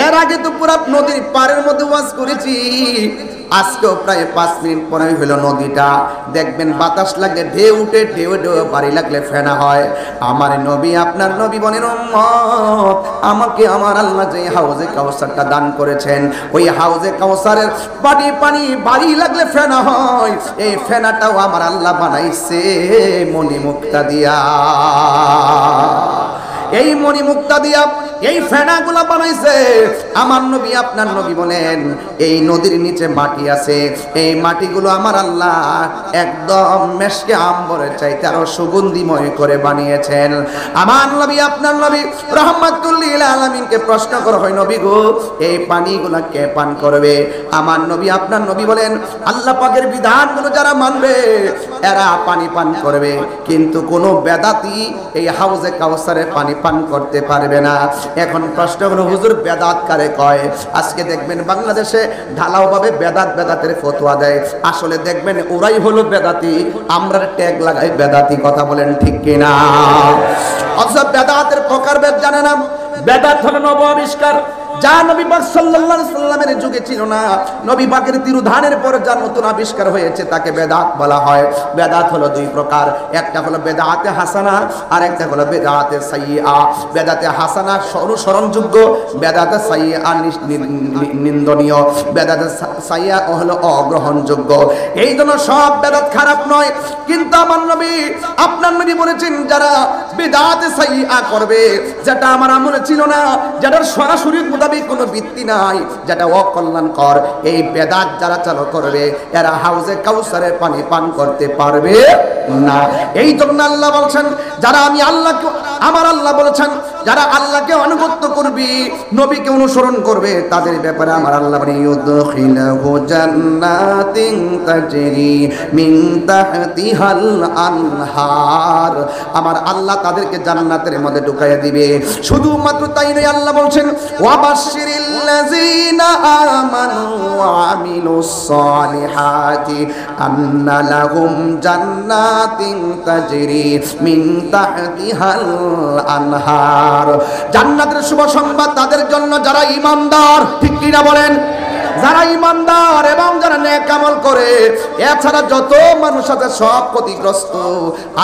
এর আগে তো পুরো নদীর পাড়ের মধ্যে ওয়াজ করেছি, আজকেও প্রায় 5 মিনিট পরে হলো নদীটা। দেখবেন বাতাস লাগলে ঢেউ উঠে, ঢেউ বাড়ি লাগলে ফেনা হয়। আমার নবী, আপনার নবী বলেন, উম্মত, আমাকে আমার আল্লাহ যে হাউজে কাউসারটা দান করেছেন, ওই হাউজে কাউসারের পানি বাড়ি লাগলে ফেনা হয়। এই ফেনাটাও আমার আল্লাহ বানাইছে মণিমুক্তা দিয়া। এই মণিমুক্তা দিয়া এই ফেনাগুলা বানাইছে আমার নবী, আপনার নবী বলেন, এই নদীর নিচে মাটি আছে, এই মাটিগুলো আমার আল্লাহ একদম মেশকে আম্বরের চাইতে আরো সুগন্ধিময় করে বানিয়েছেন। আমার নবী, আপনার নবী রাহমাতুল লিল আলামিনকে প্রশ্ন করা হয়, নবী গো, এই পানিগুলা কে পান করবে? আমার নবী, আপনার নবী বলেন, আল্লাহ পাকের বিধানগুলো যারা মানবে এরা পানি পান করবে, কিন্তু কোনো বেদাতি এই হাউজে কাউসারের পানি পান করতে পারবে না। এখন প্রশ্ন হলো, হুজুর বেদাত কারে কয়? আজকে দেখবেন বাংলাদেশে ঢালাওভাবে বেদাতের ফতোয়া দেয়। আসলে দেখবেন ওরাই হলো বেদাতি, আমরা ট্যাগ লাগাই বেদাতি। কথা বলেন ঠিক কিনা? অথচ বেদাতের প্রকারভেদ জানে না। বেদাত হলো নব আবিষ্কার, যা নবী পাক সাল্লাল্লাহু আলাইহি সাল্লামের যুগে ছিল না। নবী পাকের তিরোধানের পর যা নতুন আবিষ্কার হয়েছে তাকে বেদাত বলা হয়। বেদাত হলো 2 প্রকার, একটা হলো বেদাতে হাসানা, আর একটা হলো বেদাতে সাইয়্যা। বেদাতে হাসানা অনুসরণযোগ্য, বেদাতে সাইয়্যা নিন্দনীয়, বেদাতে সাইয়্যা হলো অগ্রহণযোগ্য। এই জন্য সব বেদাত খারাপ নয়, কিন্তু আমার নবী, আপনার নবী বলেছেন, যারা বেদাতে সাইয়্যা করবে, যেটা আমার আমলে ছিল না, যেটার সরাসরি কোনো ভিত্তি নাই, যেটা অকল্যাণকর, এই বেদাত যারা চালু করবে এরা হাউজে কাউসারের পানি পান করতে পারবে না। এই জন্য আল্লাহ বলছেন, যারা আমি আল্লাহকে, আমার আল্লাহ বলেছেন, যারা আল্লাহকে আনুগত্য করবে, নবীকে অনুসরণ করবে, তাদের ব্যাপারে আমার আল্লাহ বলেন, ইউদখিলহু জান্নাতিন তাজরি মিন তাহতিহাল আনহার। আমার আল্লাহ তাদেরকে জান্নাতের মধ্যে ঢুকাইয়া দিবে। শুধুমাত্র তাই নয়, আল্লাহ বলছেন, ওয়াবাশশিরিল্লাযীনা আমানু ওয়া আমিলুস সালিহাতি আন্না লাহুম জান্নাতিন তাজরি মিন তাহতিহাল আনহার। জান্নাতের শুভ সংবাদ তাদের জন্য যারা ঈমানদার। ঠিক কি না বলেন? যারা ইমানদার এবং যারা নেক আমল করে, এছাড়া যত মানুষ আছে সব ক্ষতিগ্রস্ত।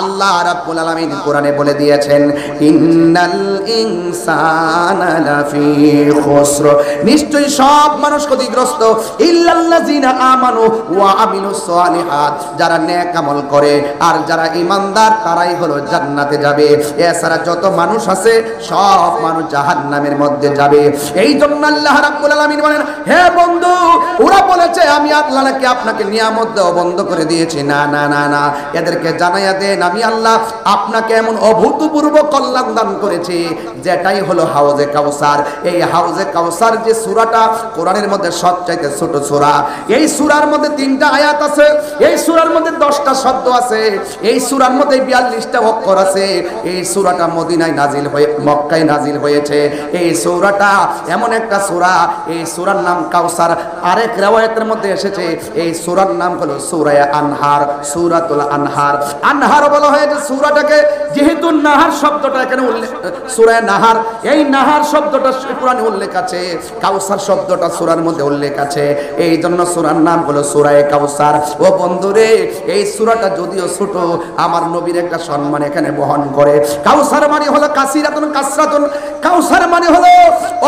আল্লাহ রাব্বুল আলামিন কোরআনে বলে দিয়েছেন, ইন্নাল ইনসানা লাফি খুসর, নিশ্চয়ই সব মানুষ ক্ষতিগ্রস্ত, ইল্লাল্লাযিনা আমানু ওয়া আমিলুস সালিহাত, যারা নেক আমল করে আর যারা ইমানদার তারাই হলো জান্নাতে যাবে। এছাড়া যত মানুষ আছে সব মানুষ জাহান্নামের মধ্যে যাবে। এই জন্য আল্লাহ রাব্বুল আলামিন বলেন, হে বন্ধু, ওরা বলেছে আমি আল্লাহ নাকি আপনাকে নিয়ামত দেওয়া বন্ধ করে দিয়েছি। না না না না, এদেরকে জানাইয়া দেন আমি আল্লাহ আপনাকে এমন অভূতপূর্ব কল্যাণ দান করেছি, যেটাই হলো হাউজে কাউসার। এই হাউজে কাউসার যে সূরাটা কোরআনের মধ্যে সবচাইতে ছোট সূরা, এই সূরার মধ্যে 3টা আয়াত আছে, এই সূরার মধ্যে 10টা শব্দ আছে, এই সূরার মধ্যে 42টা অক্ষর আছে। এই সূরাটা মদিনায় নাজিল হয়ে মক্কায় নাজিল হয়েছে। এই সূরাটা এমন একটা সূরা, এই সূরার নাম কাউসার। আরেক riwayতের মধ্যে এসেছে এই সূরার নাম হলো সূরা আনহার, সূরাতুল আনহার। আনহার বলা হয়েছে সূরাটাকে, যেহেতু নাহার শব্দটা এখানে উল্লেখ, সূরা নাহার, এই নাহার শব্দটা কোরআনে উল্লেখ আছে, কাউসার শব্দটা সূরার মধ্যে উল্লেখ আছে, এই জন্য সূরার নাম হলো সূরা কাউসার। ও বন্ধুরে, এই সূরাটা যদিও ছোট, আমার নবীর একটা সম্মান এখানে বহন করে। কাউসার মানে হলো কাসিরাতুন কাসরাতুন, কাউসার মানে হলো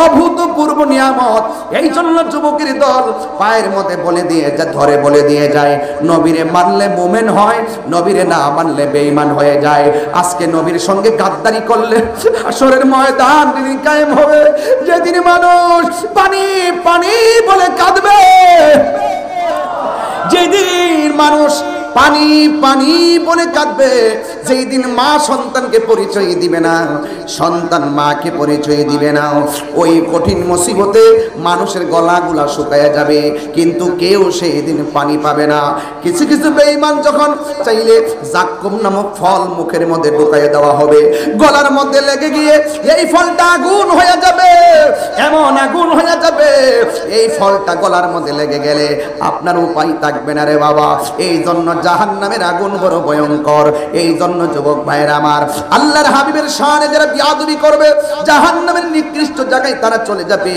অভূতপূর্ব নিয়ামত। এই জন্য যুবকের দল পায়ের মধ্যে বলে দিয়ে ধরে বলে দিয়ে যায়, নবীরে মানলে মুমিন হয়, নবীরে না মানলে বেঈমান হয়ে যায়। আজকে নবীর সঙ্গে গাদ্দারি করলে হাসরের ময়দান যেদিন কায়েম হবে, যেদিন মানুষ পানি পানি বলে কাঁদবে, যেদিন মানুষ পানি পানি বলে কাঁদবে, যেই দিন মা সন্তানকে পরিচয় দিবে না, সন্তান মাকে পরিচয় দিবে না, ওই কঠিন মুসিবতে মানুষের গলাগুলা শুকায়া যাবে, কিন্তু কেউ সেই দিন পানি পাবে না। কিছু কিছু বেঈমান যখন চাইলে জাক্কুম নামক ফল মুখের মধ্যে ঢুকাইয়া দেওয়া হবে, গলার মধ্যে লেগে গিয়ে এই ফলটা আগুন হয়ে যাবে, এমন আগুন হয়ে যাবে, এই ফলটা গলার মধ্যে লেগে গেলে আপনার উপায় থাকবে না রে বাবা। এই জন্য জাহান্নামের আগুন বড় ভয়ঙ্কর। এই জন্য যুবক ভাইরা আমার, আল্লাহর হাবিবের শানে যারা বিয়াদবি করবে, জাহান্নামের নিকৃষ্ট জায়গায় তারা চলে যাবে।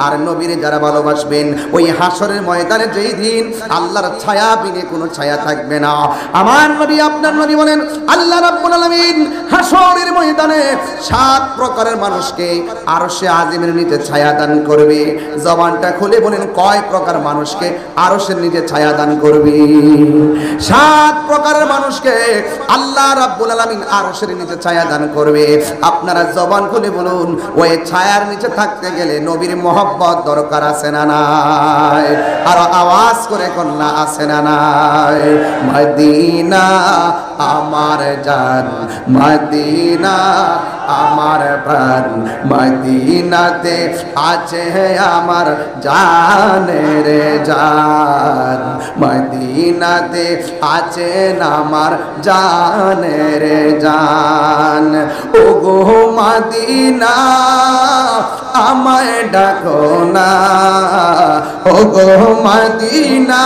আর নবীরে যারা ভালোবাসবেন, ওই হাসরের ময়দানে যেই দিন আল্লাহর ছায়া বিনে কোনো ছায়া থাকবে না। আমার নবী, আপনার নবী বলেন, আল্লাহ রাব্বুল আলামিন হাসরের ময়দানে 7 প্রকারের মানুষকে আরশে আজিমের নিচে ছায়া দান করবে। জবানটা খুলে বলেন, কয় প্রকার মানুষকে আরশের নিচে ছায়া দান করবে? 7 প্রকারের মানুষকে আল্লাহ রাব্বুল আলামিন আরশের নিচে ছায়া দান করবে। আপনারা জবান খুলে বলুন, ওই ছায়ার নিচে থাকতে গেলে নবীর মহব্বত দরকার আছে না নাই? আর আওয়াজ করে কন্যা আছে না নাই? মদিনা আমার জান, মদিনা আমার প্রাণ, মদিনাতে আছে আমার জানের জান, মদিনাতে আছে আমার জানের জান। ও গো মদিনা আমায় ডাকো না, ও গো মদিনা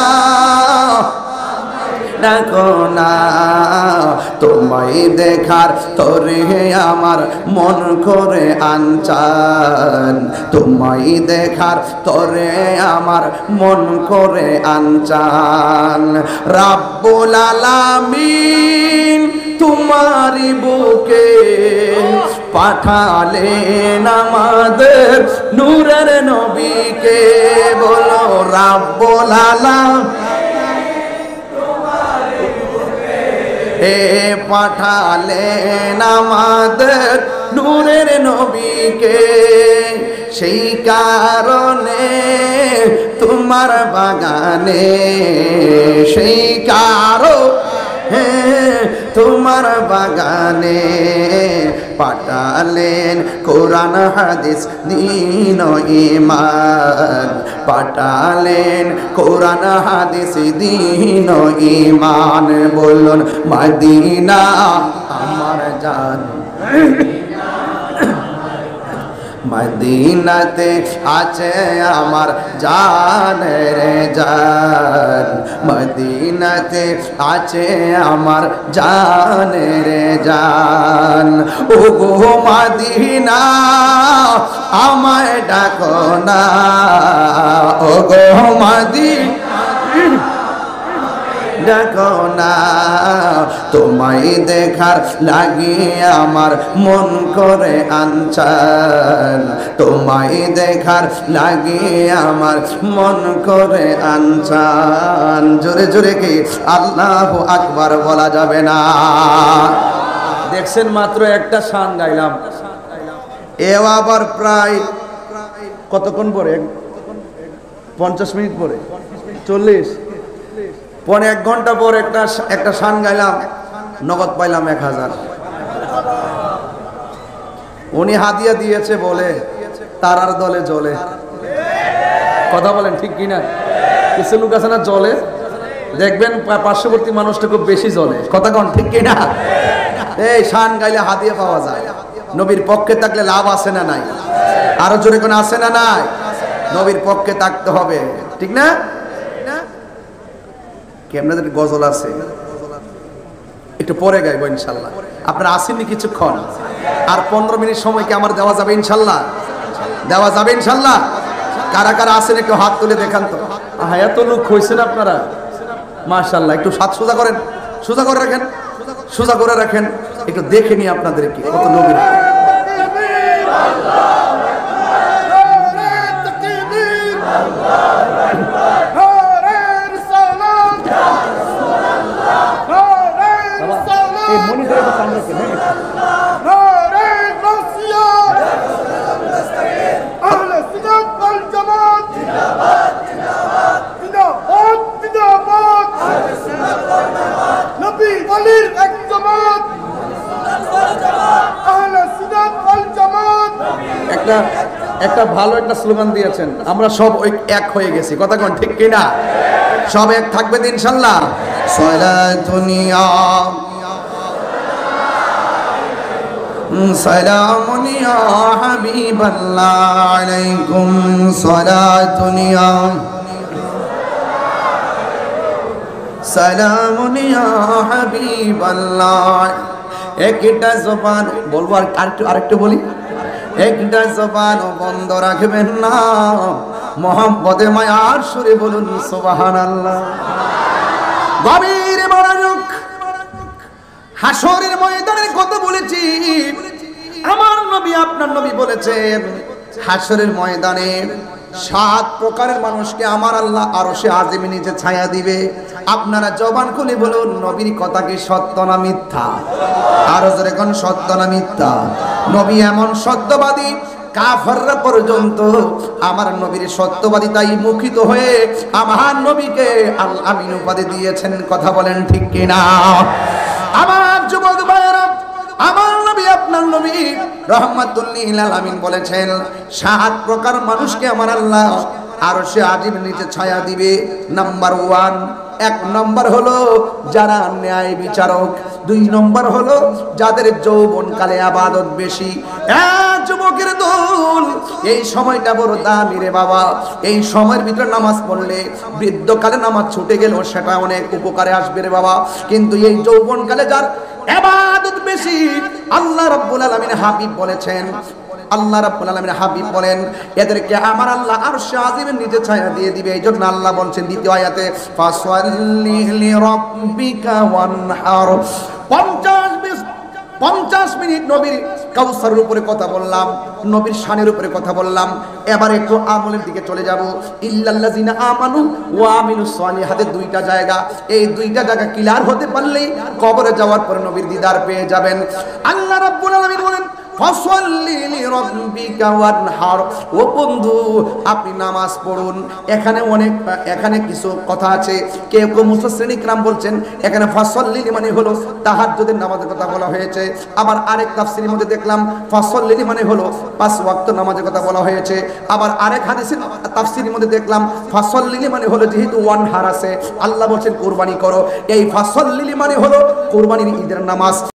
ডাকো না, তোমায় দেখার তোরে আমার মন করে আনচান, তোমায় দেখার তোরে আমার মন করে আনচান। রাব্বুল আলামিন তোমারি বুকে পাঠালেন আমাদের নূরের নবীকে, বলো রাব্বুল আলামিন পাঠালেন আমাদের নূরের নবীকে। সেই কারণে তোমার বাগানে, সেই কারণে তোমার বাগানে পাঠালেন কোরআন হাদিস দ্বীন ঈমান, পাঠালেন কোরআন হাদিস দ্বীন ঈমান। বলুন মদিনা আমার জান, মদিনাতে আছে আমার জানের জান, মদিনাতে আছে আমার জানের জান। ও গো মদিনা আমায় ডাকো না ও গো মদিনা ডাকো না তোমায় দেখার লাগিয়ে আমার মন করে আনচান তোমায় দেখার লাগিয়ে আমার মন করে আনচান জোরে জোরে কি আল্লাহু আকবার বলা যাবে না দেখছেন মাত্র একটা শান গাইলাম এও আবার প্রায় কতক্ষণ পরে 50 মিনিট পরে 40 পরে 1 ঘন্টা পর একটা শান গাইলাম নগদ পাইলাম 1000 উনি হাদিয়া দিয়েছে বলে তারার দলে জ্বলে কথা বলেন ঠিক কিনা কিছু লোক আছে না জ্বলে দেখবেন পার্শ্ববর্তী মানুষটা খুব বেশি জ্বলে কথা কোন ঠিক কিনা এই শান গাইলে হাদিয়া পাওয়া যায় নবীর পক্ষে থাকলে লাভ আছে না নাই আরো জোরে কোন আছে না নাই নবীর পক্ষে থাকতে হবে ঠিক না কি আপনাদের গজল আছে একটু পরে গাইবো ইনশাআল্লাহ আপনারা আসেননি কিছুক্ষণ আর 15 মিনিট সময় কি আমার দেওয়া যাবে ইনশাআল্লাহ দেওয়া যাবে ইনশাআল্লাহ কারা কারা আসেন একটু হাত তুলে দেখান তো হ্যাঁ এত লোক হইছেন আপনারা মাশাআল্লাহ একটু হাত সোজা করেন সোজা করে রাখেন সোজা করে রাখেন একটু দেখে নি আপনাদেরকে কত নবীর একটা ভালো একটা স্লোগান দিয়েছেন আমরা সব এক হয়ে গেছি কথা কোন ঠিক কিনা সব এক থাকবে ইনশাআল্লাহ সালাতুনিয়া সালামুন ইয়া হাবিবাল্লাহ আলাইকুম সালাতুনিয়া সালামুন ইয়া হাবিবাল্লাহ একটা জবান বলবো আরেকটু বলি একটা জবান বন্ধ রাখবেন না মোহাম্মদে মায়ার সুরে বলুন সুবহানাল্লাহ গভীর মনোযোগ হাসরের ময়দানের কথা বলেছি আমার নবী আপনার নবী বলেছেন হাসরের ময়দানে 7 প্রকারের মানুষকে আমার আল্লাহ আরশে আজিমে নিচে ছায়া দিবে আপনারা জবান খুলে বলুন নবীর কথা কি সত্য না মিথ্যা আরো জোরে কোন সত্য না মিথ্যা নবী এমন সত্যবাদী কাফেররা পর্যন্ত আমার নবীর সত্যবাদিতাই মুখিত হয়ে আমার নবীকে আল আমিন উপাধি দিয়েছেন কথা বলেন ঠিক কিনা আমার যুবক ভাইরা আমার নবী আপনার নবী রাহমাতুল লিল আলামিন বলেছেন 7 প্রকার মানুষকে আমার আল্লাহ আরশে আজিমের নিচে ছায়া দিবে নাম্বার 1 এক নম্বর হলো যারা ন্যায় বিচারক 2 নম্বর হলো যাদের যৌবনকালে ইবাদত বেশি যুবকের দল এই সময়টা বড় দামি রে বাবা এই সময়ের ভিতরে নামাজ পড়লে বৃদ্ধকালে নামাজ ছুটে গেল সেটা অনেক উপকারে আসবে রে বাবা কিন্তু এই যৌবনকালে যার ইবাদত বেশি আল্লাহ রাব্বুল আলামিন হাবিব বলেছেন আল্লাহ রাব্বুল আলামিন হাবিব বলেন এদেরকে আমার আল্লাহ আরশে আজিমের নিচে ছায়া দিয়ে দিবে এইজন্য আল্লাহ বলেন দ্বিতীয় আয়াতে ফাসাল্লি লিরাব্বিকা ওয়ানহার 50 মিনিট নবীর কাউসারের উপরে কথা বললাম নবীর শানের উপরে কথা বললাম এবার একটু আমলের দিকে চলে যাব ইল্লাল্লাযিনা আমানু ওয়া আমিলুস সালিহাতের 2টা জায়গা এই 2টা জায়গা ক্লিয়ার হতে পারলেই কবরে যাওয়ার পরে নবীর দিদার পেয়ে যাবেন আল্লাহ রাব্বুল আলামিন বলেন ফাসাল্লি লিরাব্বিকা ওয়ানহার ও বন্ধু আপনি নামাজ পড়ুন এখানে কিছু কথা আছে কেউ মুফাসসিরিন ইকরাম বলছেন এখানে ফাসাল্লি মানে হলো তাহাজ্জুদের নামাজের কথা বলা হয়েছে আবার আরেক তাফসীরের মধ্যে দেখলাম ফাসাল্লি মানে হলো 5 ওয়াক্ত নামাজের কথা বলা হয়েছে আবার আরেক হাদিসের তাফসীরের মধ্যে দেখলাম ফাসাল্লি মানে হলো যেহেতু ওয়ানহার আছে আল্লাহ বলেন কুরবানি করো এই ফাসাল্লি মানে হলো কুরবানির ঈদের নামাজ